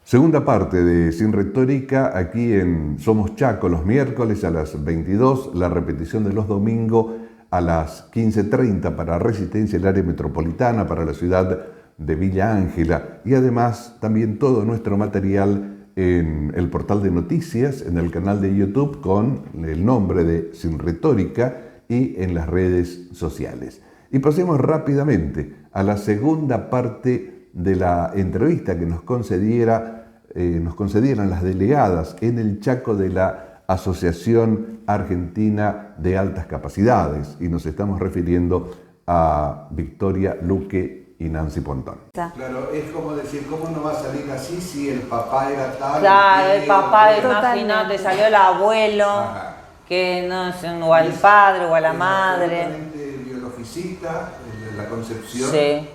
Segunda parte de Sin Retórica, aquí en Somos Chaco, los miércoles a las 22, la repetición de los domingos a las 15:30 para Resistencia, el área metropolitana, para la ciudad de Villa Ángela, y además también todo nuestro material en el portal de noticias, en el canal de YouTube con el nombre de Sin Retórica y en las redes sociales. Y pasemos rápidamente a la segunda parte de la entrevista que nos concedieran las delegadas en el Chaco de la Asociación Argentina de Altas Capacidades, y nos estamos refiriendo a Victoria Luque y Nancy Pontón. Claro, es como decir, ¿cómo no va a salir así si el papá era tal? Claro, el papá, imagínate, salió el abuelo, Ajá. que no es o al padre o a la madre. Absolutamente biologicista, la concepción. Sí.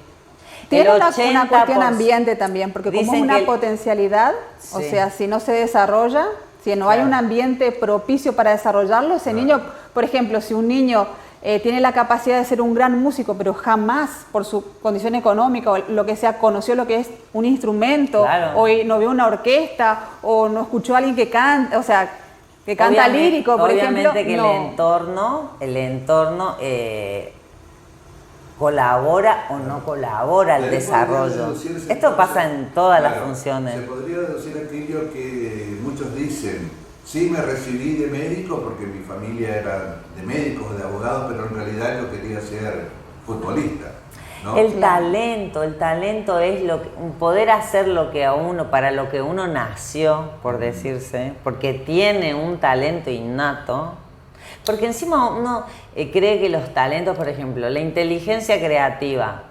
Tiene El una 80%. cuestión ambiente también, porque como es Dicen una que potencialidad, o Sí. sea, si no se desarrolla, si no hay Claro. un ambiente propicio para desarrollarlo, ese niño, por ejemplo, si un niño tiene la capacidad de ser un gran músico, pero jamás por su condición económica o lo que sea, conoció lo que es un instrumento, Claro. o no vio una orquesta, o no escuchó a alguien que canta, o sea, que canta lírico, por ejemplo, obviamente que no. el entorno colabora o no colabora al Pero desarrollo. podría deducirse Esto pasa entonces, en todas las claro, funciones. Se podría deducir aquello que muchos dicen, sí me recibí de médico porque mi familia era de médicos, de abogados, pero en realidad yo quería ser futbolista, ¿no? El talento es poder hacer lo que a uno, para lo que uno nació, por decirse, porque tiene un talento innato. Porque encima uno cree que los talentos, por ejemplo, la inteligencia creativa,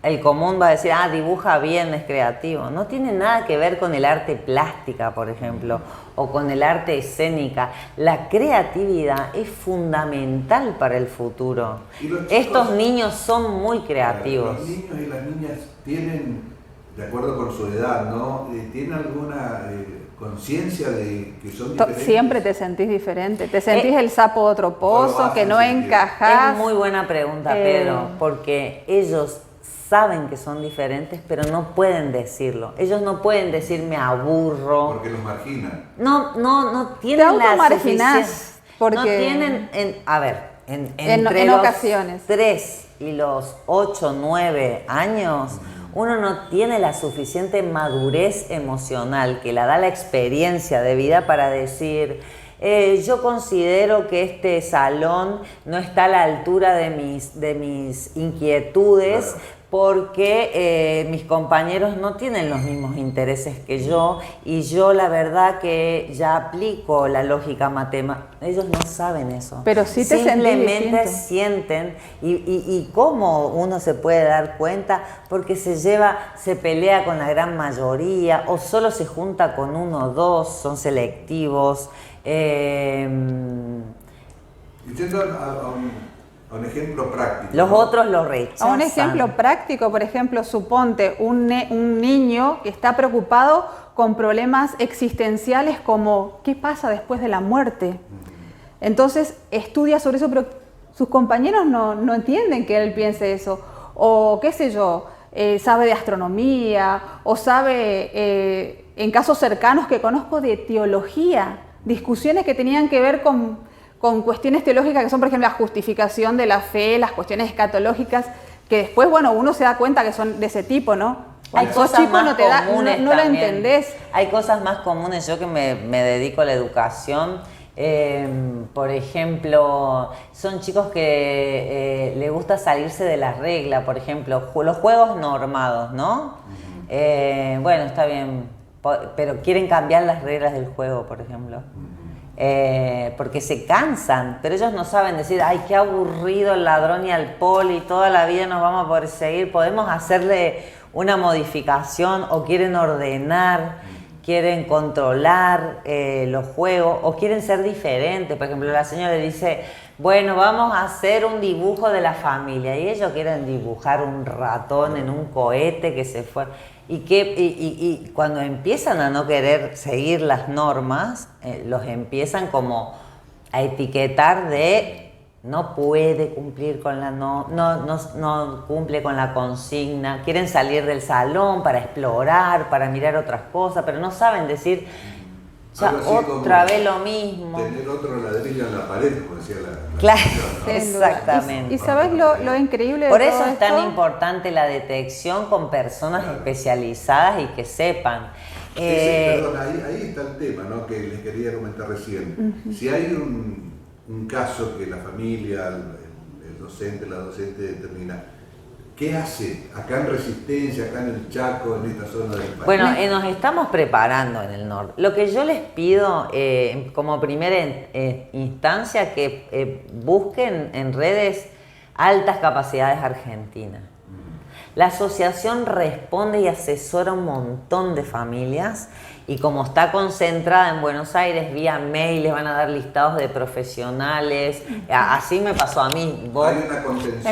el común va a decir, dibuja bien, es creativo. No tiene nada que ver con el arte plástica, por ejemplo, o con el arte escénica. La creatividad es fundamental para el futuro. Y los chicos, Estos niños son muy creativos. Los niños y las niñas tienen, de acuerdo con su edad, ¿no? ¿Tienen alguna conciencia de que son diferentes? Siempre te sentís diferente, te sentís el sapo de otro pozo, que no encajás. Es muy buena pregunta, Pedro, porque ellos saben que son diferentes, pero no pueden decirlo. Ellos no pueden decir me aburro. Porque los marginan. No tienen la automarginás, porque no tienen, entre en los ocasiones 3 y los 8, 9 años, uno no tiene la suficiente madurez emocional que la da la experiencia de vida para decir, yo considero que este salón no está a la altura de mis inquietudes, Claro. Porque mis compañeros no tienen los mismos intereses que yo, y yo la verdad que ya aplico la lógica matemática. Ellos no saben eso. Pero sí te simplemente sentís sienten, y cómo uno se puede dar cuenta, porque se pelea con la gran mayoría, o solo se junta con uno o dos, son selectivos. Yendo a un ejemplo práctico. Los ¿no? otros lo rechazan. A un ejemplo práctico, por ejemplo, suponte un niño que está preocupado con problemas existenciales como ¿qué pasa después de la muerte? Entonces estudia sobre eso, pero sus compañeros no entienden que él piense eso. O qué sé yo, sabe de astronomía, o sabe, en casos cercanos que conozco, de teología, discusiones que tenían que ver con cuestiones teológicas que son, por ejemplo, la justificación de la fe, las cuestiones escatológicas, que después, bueno, uno se da cuenta que son de ese tipo, ¿no? Hay Cuando sos cosas chico más no comunes no lo también. entendés. Hay cosas más comunes. Yo que me dedico a la educación, por ejemplo, son chicos que les gusta salirse de las reglas, por ejemplo, los juegos normados, ¿no? Bueno, está bien, pero quieren cambiar las reglas del juego, por ejemplo. Porque se cansan, pero ellos no saben decir, ay, qué aburrido el ladrón y al poli, toda la vida nos vamos a perseguir, podemos hacerle una modificación, o quieren ordenar, quieren controlar los juegos, o quieren ser diferentes. Por ejemplo, la señora le dice, bueno, vamos a hacer un dibujo de la familia, y ellos quieren dibujar un ratón en un cohete que se fue. Y cuando empiezan a no querer seguir las normas, los empiezan como a etiquetar de no puede cumplir con la no cumple con la consigna, quieren salir del salón para explorar, para mirar otras cosas, pero no saben decir ya otra vez lo mismo. Tener otro ladrillo en la pared, como decía la Claro, canción, ¿no? exactamente. Y sabes lo increíble de Por todo eso es tan esto? importante la detección con personas especializadas y que sepan. Perdón, ahí está el tema, ¿no?, que les quería comentar recién. Si hay un caso que la familia, el docente, la docente determina, ¿qué hace acá en Resistencia, acá en el Chaco, en esta zona del país? Bueno, nos estamos preparando en el norte. Lo que yo les pido como primera instancia, que busquen en redes Altas Capacidades Argentina. La asociación responde y asesora un montón de familias, y como está concentrada en Buenos Aires, vía mail les van a dar listados de profesionales. Así me pasó a mí. ¿Vos? Hay una contención.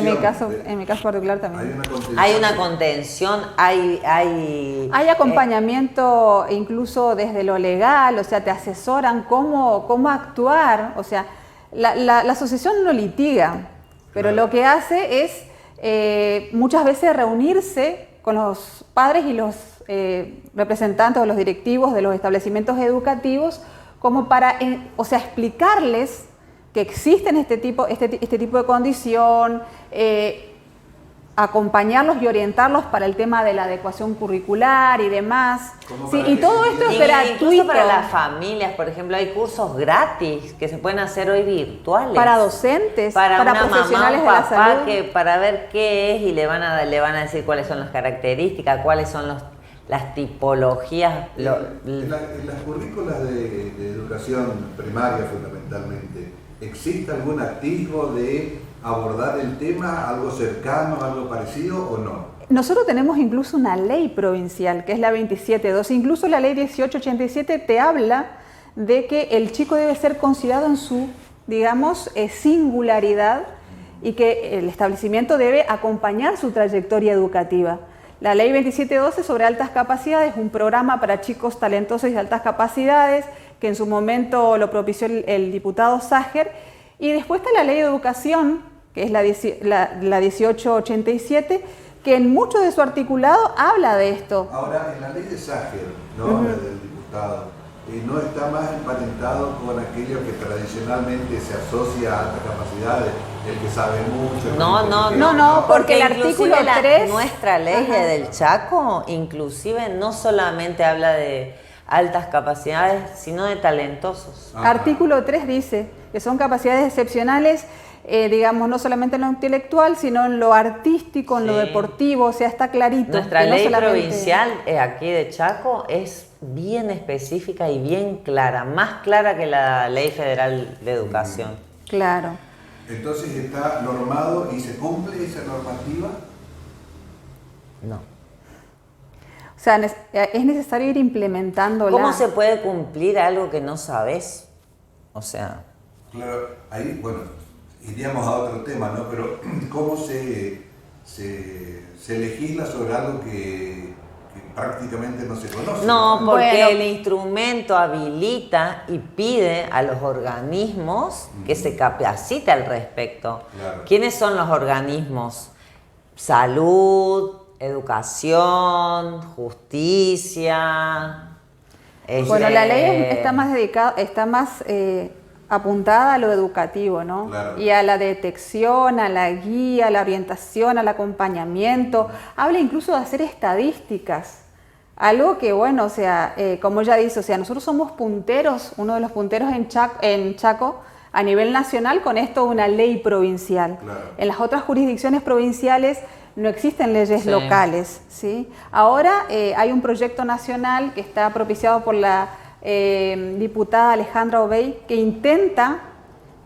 En mi caso particular también. Hay Hay una contención. una contención, Hay acompañamiento incluso desde lo legal, o sea, te asesoran cómo actuar. O sea, la asociación no litiga, pero Claro. lo que hace es muchas veces reunirse con los padres y los representantes o los directivos de los establecimientos educativos como para, o sea, explicarles que existen este tipo de condición, acompañarlos y orientarlos para el tema de la adecuación curricular y demás. Sí, y todo esto es gratuito. Incluso para las familias, por ejemplo, hay cursos gratis que se pueden hacer hoy virtuales. Para docentes, para una profesionales mamá, un de papá, la salud. que para ver qué es, y le van a decir cuáles son las características, cuáles son las tipologías. En las currículas de educación primaria, fundamentalmente, ¿existe algún atisbo de abordar el tema, algo cercano, algo parecido o no? Nosotros tenemos incluso una ley provincial, que es la 27.2. Incluso la ley 1887 te habla de que el chico debe ser considerado en su, digamos, singularidad, y que el establecimiento debe acompañar su trayectoria educativa. La ley 27.12 sobre altas capacidades, un programa para chicos talentosos y de altas capacidades, que en su momento lo propició el diputado Sager. Y después está la ley de educación, que es la 1887, que en mucho de su articulado habla de esto. Ahora, en la ley de Sager, ¿no?, la del diputado, ¿no está más emparentado con aquello que tradicionalmente se asocia a altas capacidades, el que sabe mucho? No, porque el inclusive artículo 3... nuestra ley Ajá. del Chaco, inclusive no solamente habla de altas capacidades, sino de talentosos. Ajá. Artículo 3 dice que son capacidades excepcionales, digamos, no solamente en lo intelectual, sino en lo artístico, en lo Sí. deportivo, o sea, está clarito. Nuestra que no ley solamente- provincial aquí de Chaco es bien específica y bien clara, más clara que la ley federal de educación. Claro. Entonces está normado y se cumple esa normativa. No. O sea, es necesario ir implementándola. ¿Cómo se puede cumplir algo que no sabes? O sea, Claro, ahí, bueno, iríamos a otro tema, ¿no? Pero ¿cómo se legisla sobre algo que prácticamente no se conoce? no, porque Bueno. el instrumento habilita y pide a los organismos que se capacite al respecto. Claro. ¿Quiénes son los organismos? Salud, educación, justicia. Bueno, la ley está más apuntada a lo educativo, ¿no? Claro. Y a la detección, a la guía, a la orientación, al acompañamiento. Habla incluso de hacer estadísticas. Algo que, bueno, o sea, como ya dice, o sea, nosotros somos punteros, uno de los punteros en Chaco a nivel nacional, con esto una ley provincial. Claro. En las otras jurisdicciones provinciales no existen leyes Sí. locales, ¿sí? Ahora hay un proyecto nacional que está propiciado por la diputada Alejandra Obey, que intenta,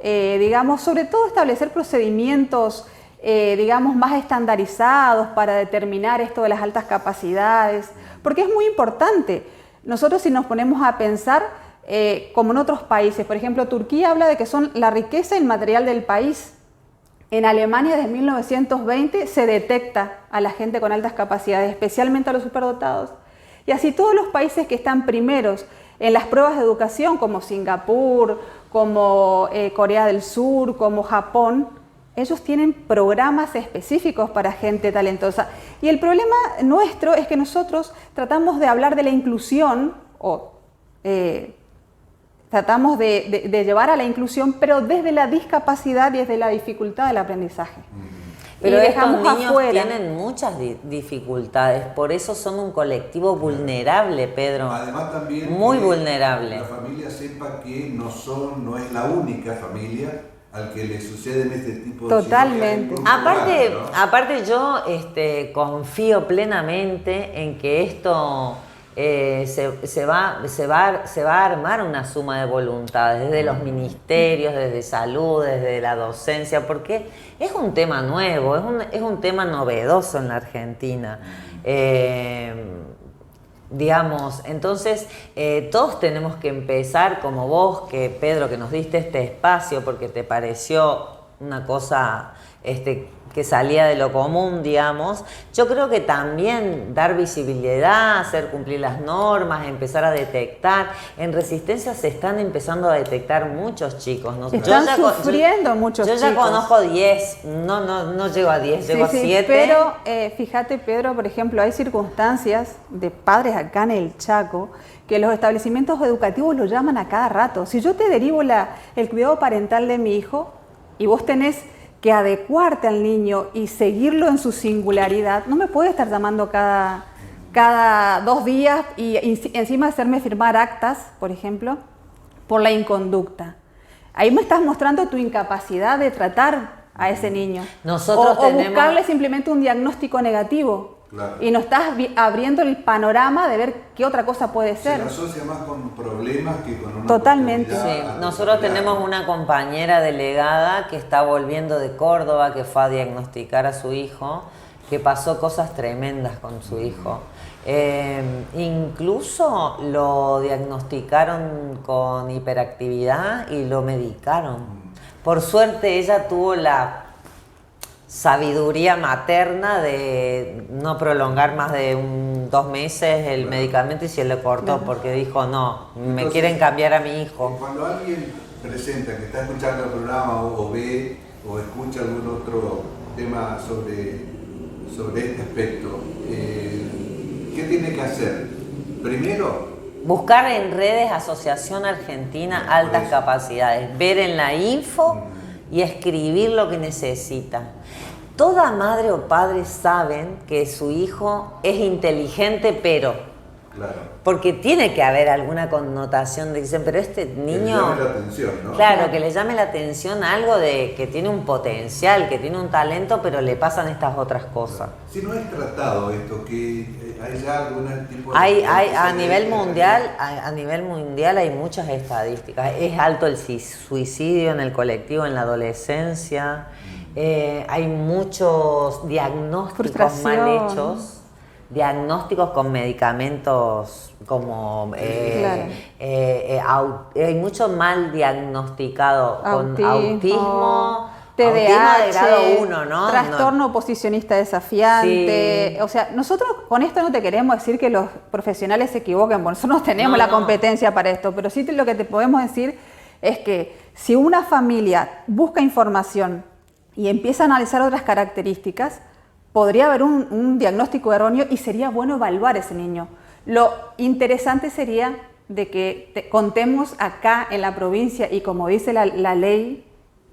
digamos, sobre todo establecer procedimientos, digamos, más estandarizados para determinar esto de las altas capacidades, porque es muy importante. Nosotros, si nos ponemos a pensar, como en otros países, por ejemplo, Turquía habla de que son la riqueza inmaterial del país. En Alemania, desde 1920, se detecta a la gente con altas capacidades, especialmente a los superdotados. Y así todos los países que están primeros en las pruebas de educación, como Singapur, como Corea del Sur, como Japón, ellos tienen programas específicos para gente talentosa. Y el problema nuestro es que nosotros tratamos de hablar de la inclusión o tratamos de llevar a la inclusión, pero desde la discapacidad y desde la dificultad del aprendizaje. Pero y estos dejamos niños afuera. tienen muchas dificultades, por eso son un colectivo vulnerable, Pedro. Además también muy que vulnerable. la familia sepa que no es la única familia al que le suceden este tipo de Totalmente. situaciones. Aparte yo confío plenamente en que esto se va a armar una suma de voluntades desde los ministerios, desde salud, desde la docencia, porque es un tema nuevo, es un tema novedoso en la Argentina. Digamos, entonces todos tenemos que empezar como vos, Pedro, que nos diste este espacio porque te pareció una cosa que salía de lo común, digamos. Yo creo que también dar visibilidad, hacer cumplir las normas, empezar a detectar. En Resistencia se están empezando a detectar muchos chicos, ¿no? Están sufriendo muchos chicos. Yo ya conozco 10, no llego a 10, llego a 7. Pero fíjate, Pedro, por ejemplo, hay circunstancias de padres acá en el Chaco que los establecimientos educativos lo llaman a cada rato. Si yo te derivo el cuidado parental de mi hijo y vos tenés que adecuarte al niño y seguirlo en su singularidad, no me puede estar llamando cada 2 días y encima hacerme firmar actas, por ejemplo, por la inconducta. Ahí me estás mostrando tu incapacidad de tratar a ese niño. Nosotros o buscarle simplemente un diagnóstico negativo. Claro. Y nos estás abriendo el panorama de ver qué otra cosa puede ser. Se asocia más con problemas que con una Totalmente. Sí, nosotros tenemos una compañera delegada que está volviendo de Córdoba, que fue a diagnosticar a su hijo, que pasó cosas tremendas con su hijo. Incluso lo diagnosticaron con hiperactividad y lo medicaron. Por suerte ella tuvo la sabiduría materna de no prolongar más de 2 meses el medicamento y se le cortó porque dijo no, me Entonces, quieren cambiar a mi hijo. Cuando alguien presenta que está escuchando el programa o ve o escucha algún otro tema sobre este aspecto, ¿qué tiene que hacer? Primero, Buscar en redes Asociación Argentina Altas Capacidades, ver en la info y escribir lo que necesita. Toda madre o padre saben que su hijo es inteligente, pero... claro, Porque tiene que haber alguna connotación de dicen, pero este que niño... le llame la atención, ¿no? Claro, que le llame la atención algo de que tiene un potencial, que tiene un talento, pero le pasan estas otras cosas. Si no es tratado esto, que hay ya algún tipo de... A nivel mundial hay muchas estadísticas. Es alto el suicidio en el colectivo, en la adolescencia. Hay muchos diagnósticos mal hechos. Diagnósticos con medicamentos como hay mucho mal diagnosticado con autismo, TDAH, autismo de grado 1, ¿no? Trastorno oposicionista desafiante. Sí. O sea, nosotros con esto no te queremos decir que los profesionales se equivoquen, porque nosotros no tenemos la competencia para esto, pero sí lo que te podemos decir es que si una familia busca información y empieza a analizar otras características, podría haber un diagnóstico erróneo y sería bueno evaluar a ese niño. Lo interesante sería de que contemos acá en la provincia y como dice la ley,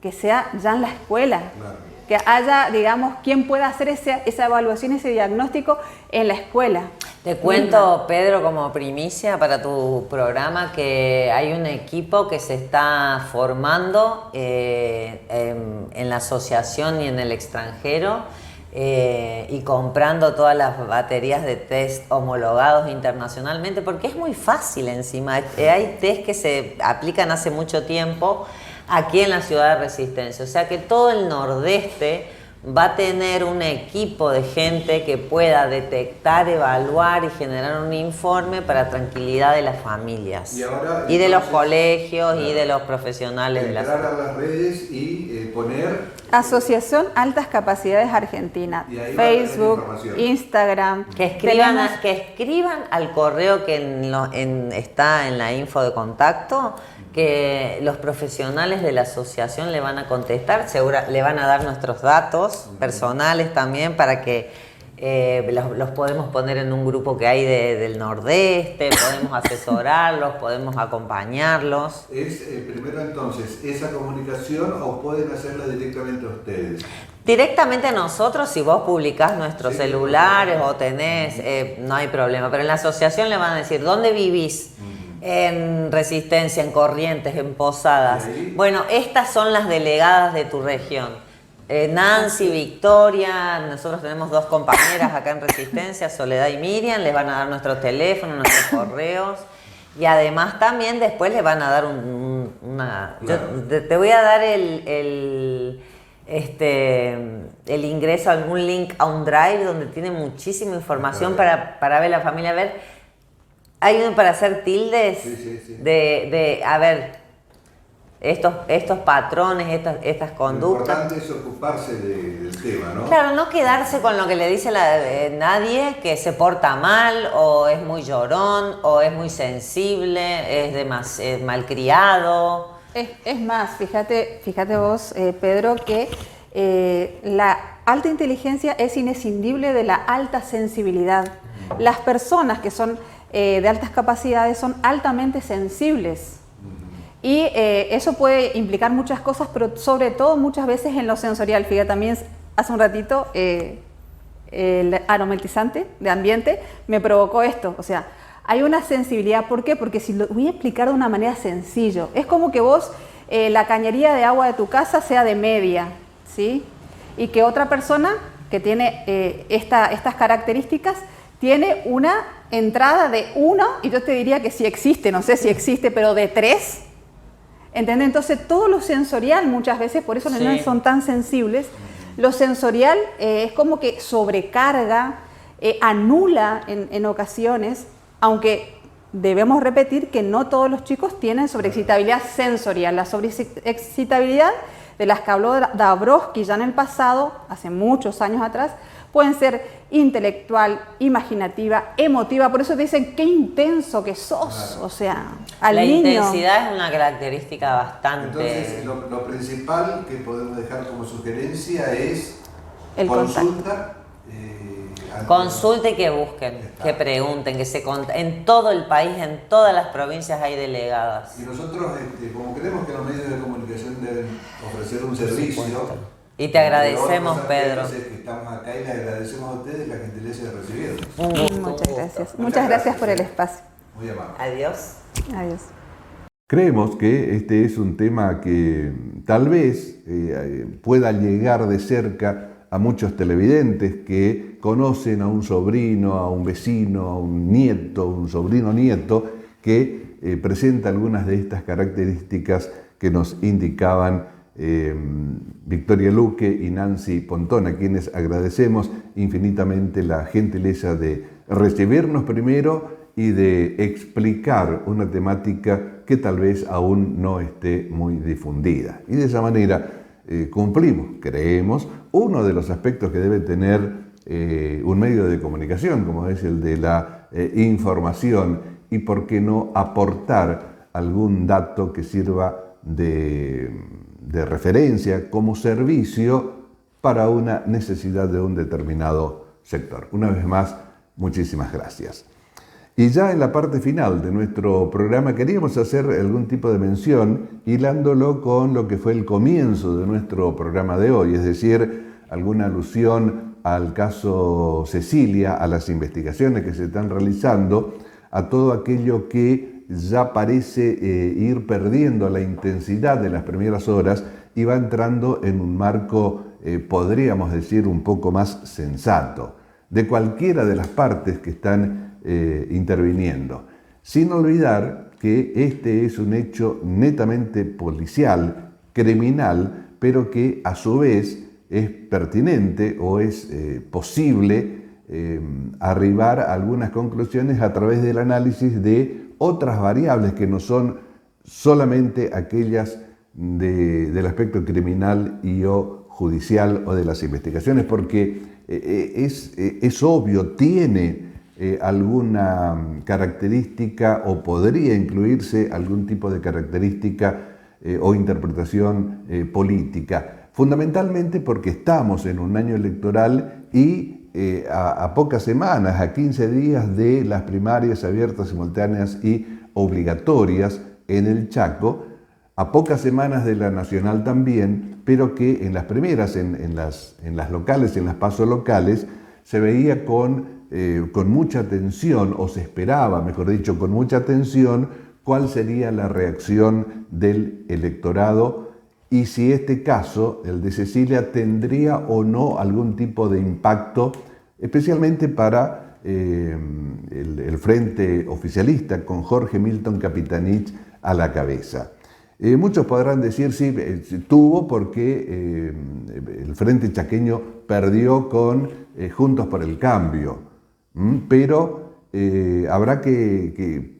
que sea ya en la escuela, claro, que haya, digamos, quien pueda hacer esa evaluación, ese diagnóstico en la escuela. Te cuento, Pedro, como primicia para tu programa, que hay un equipo que se está formando en la asociación y en el extranjero, y comprando todas las baterías de test homologados internacionalmente, porque es muy fácil encima. Hay test que se aplican hace mucho tiempo aquí en la ciudad de Resistencia, o sea que todo el nordeste va a tener un equipo de gente que pueda detectar, evaluar y generar un informe para tranquilidad de las familias y de los colegios, claro, y de los profesionales de la ciudad. Entrar a las redes y poner Asociación Altas Capacidades Argentina, Facebook, Instagram. Que escriban al correo que está en la info de contacto, que los profesionales de la asociación le van a contestar, le van a dar nuestros datos personales también para que los podemos poner en un grupo que hay del Nordeste, podemos asesorarlos, podemos acompañarlos. Es primero entonces esa comunicación o pueden hacerla directamente a ustedes. Directamente a nosotros, si vos publicás nuestros celulares o tenés, no hay problema, pero en la asociación le van a decir, ¿dónde vivís? En Resistencia, en Corrientes, en Posadas. Bueno, estas son las delegadas de tu región. Nancy, Victoria, nosotros tenemos 2 compañeras acá en Resistencia, Soledad y Miriam, les van a dar nuestros teléfonos, nuestros correos. Y además también después les van a dar te voy a dar el ingreso a algún link a un drive donde tiene muchísima información para ver la familia. A ver, hay uno para hacer tildes de a ver, estos patrones, estas conductas. Lo importante es ocuparse del tema, ¿no? Claro, no quedarse con lo que le dice nadie, que se porta mal, o es muy llorón, o es muy sensible, es malcriado. Es más, fíjate vos, Pedro, que la alta inteligencia es inescindible de la alta sensibilidad. Las personas que son de altas capacidades son altamente sensibles. Y eso puede implicar muchas cosas, pero sobre todo muchas veces en lo sensorial. Fíjate, también hace un ratito el aromatizante de ambiente me provocó esto. O sea, hay una sensibilidad. ¿Por qué? Porque si lo voy a explicar de una manera sencilla, es como que vos la cañería de agua de tu casa sea de media, ¿sí? Y que otra persona que tiene estas características tiene una entrada de 1, y yo te diría que sí existe, no sé si existe, pero de 3. ¿Entendés? Entonces todo lo sensorial muchas veces, por eso los niños son tan sensibles, lo sensorial es como que sobrecarga, anula en ocasiones, aunque debemos repetir que no todos los chicos tienen sobreexcitabilidad sensorial. La sobreexcitabilidad de las que habló Dabrowski ya en el pasado, hace muchos años atrás, pueden ser intelectual, imaginativa, emotiva. Por eso te dicen qué intenso que sos. Claro. O sea, al la niño. La intensidad es una característica bastante. Entonces, lo principal que podemos dejar como sugerencia es el consulta. Consulte y que busquen, que pregunten, en todo el país, en todas las provincias hay delegadas. Y nosotros, como creemos que los medios de comunicación deben ofrecer un servicio. Y te agradecemos, Pedro. Que estamos acá y les agradecemos a ustedes la gentileza de recibirnos. Muchas gracias. Muchas gracias por el espacio. Muy amable. Adiós. Adiós. Creemos que este es un tema que tal vez pueda llegar de cerca a muchos televidentes que conocen a un sobrino, a un vecino, a un nieto, un sobrino nieto, que presenta algunas de estas características que nos indicaban Victoria Luque y Nancy Pontón, a quienes agradecemos infinitamente la gentileza de recibirnos primero y de explicar una temática que tal vez aún no esté muy difundida. Y de esa manera cumplimos, creemos, uno de los aspectos que debe tener un medio de comunicación, como es el de la información, y por qué no aportar algún dato que sirva de referencia como servicio para una necesidad de un determinado sector. Una vez más, muchísimas gracias. Y ya en la parte final de nuestro programa queríamos hacer algún tipo de mención, hilándolo con lo que fue el comienzo de nuestro programa de hoy, es decir, alguna alusión al caso Cecilia, a las investigaciones que se están realizando, a todo aquello que ya parece ir perdiendo la intensidad de las primeras horas y va entrando en un marco, podríamos decir, un poco más sensato, de cualquiera de las partes que están interviniendo. Sin olvidar que este es un hecho netamente policial, criminal, pero que a su vez es pertinente o es posible arribar a algunas conclusiones a través del análisis de otras variables que no son solamente aquellas del aspecto criminal y o judicial o de las investigaciones, porque es obvio, tiene alguna característica o podría incluirse algún tipo de característica o interpretación política, fundamentalmente porque estamos en un año electoral y a pocas semanas, a 15 días de las primarias abiertas, simultáneas y obligatorias en el Chaco, a pocas semanas de la nacional también, pero que en las primeras, en las locales y en las PASO locales, se veía con mucha atención, o se esperaba, mejor dicho, con mucha atención, cuál sería la reacción del electorado y si este caso, el de Cecilia, tendría o no algún tipo de impacto, especialmente para el frente oficialista con Jorge Milton Capitanich a la cabeza. Muchos podrán decir, sí, tuvo porque el frente chaqueño perdió con Juntos por el Cambio, pero habrá que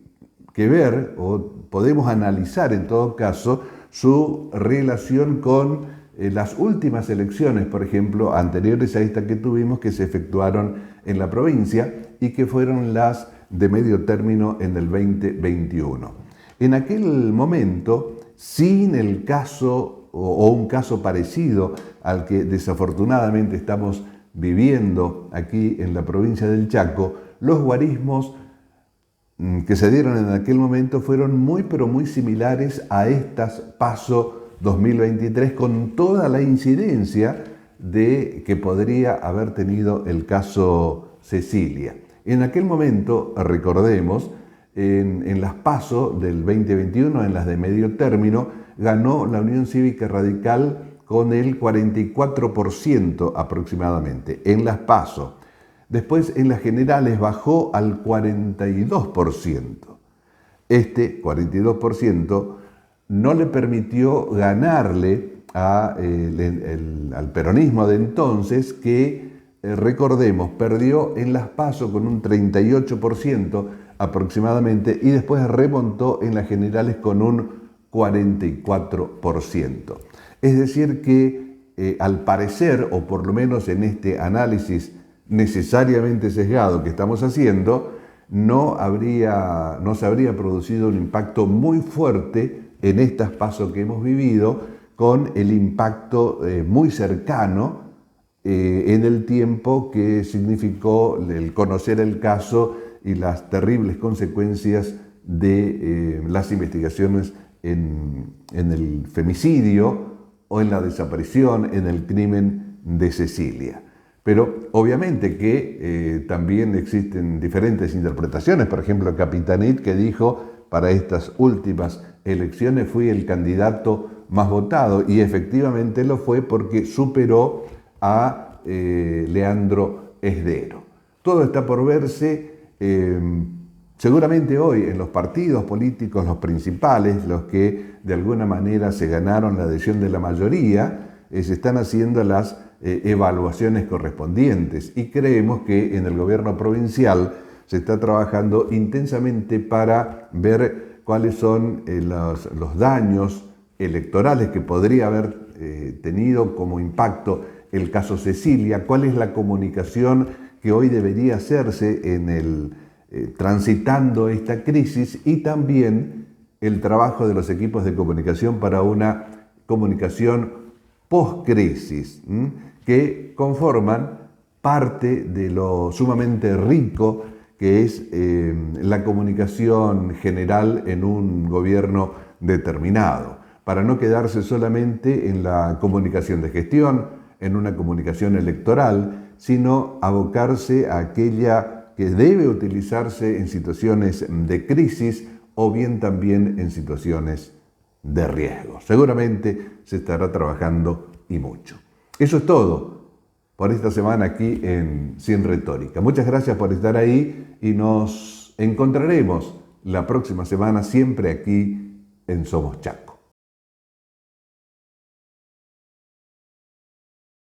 ver, o podemos analizar en todo caso, su relación con las últimas elecciones, por ejemplo, anteriores a esta que tuvimos, que se efectuaron en la provincia y que fueron las de medio término en el 2021. En aquel momento, sin el caso o un caso parecido al que desafortunadamente estamos viviendo aquí en la provincia del Chaco, los guarismos que se dieron en aquel momento fueron muy pero muy similares a estas PASO 2023, con toda la incidencia de que podría haber tenido el caso Cecilia. En aquel momento, recordemos, en las PASO del 2021, en las de medio término, ganó la Unión Cívica Radical con el 44% aproximadamente, en las PASO. Después, en las generales, bajó al 42%. Este 42% no le permitió ganarle al peronismo de entonces, que, recordemos, perdió en las PASO con un 38% aproximadamente y después remontó en las generales con un 44%. Es decir que al parecer, o por lo menos en este análisis necesariamente sesgado que estamos haciendo, no se habría producido un impacto muy fuerte en estas PASO que hemos vivido, con el impacto muy cercano en el tiempo que significó el conocer el caso y las terribles consecuencias de las investigaciones en el femicidio o en la desaparición, en el crimen de Cecilia. Pero obviamente que también existen diferentes interpretaciones. Por ejemplo, Capitanich, que dijo: para estas últimas elecciones fui el candidato más votado, y efectivamente lo fue porque superó a Leandro Esdero. Todo está por verse. Seguramente hoy en los partidos políticos, los principales, los que de alguna manera se ganaron la adhesión de la mayoría, se están haciendo las evaluaciones correspondientes, y creemos que en el gobierno provincial se está trabajando intensamente para ver cuáles son los daños electorales que podría haber tenido como impacto el caso Cecilia, cuál es la comunicación que hoy debería hacerse en transitando esta crisis, y también el trabajo de los equipos de comunicación para una comunicación post-crisis, que conforman parte de lo sumamente rico que es la comunicación general en un gobierno determinado, para no quedarse solamente en la comunicación de gestión, en una comunicación electoral, sino abocarse a aquella que debe utilizarse en situaciones de crisis o bien también en situaciones de riesgo. Seguramente se estará trabajando, y mucho. Eso es todo por esta semana aquí en Sin Retórica. Muchas gracias por estar ahí y nos encontraremos la próxima semana, siempre aquí en Somos Chaco.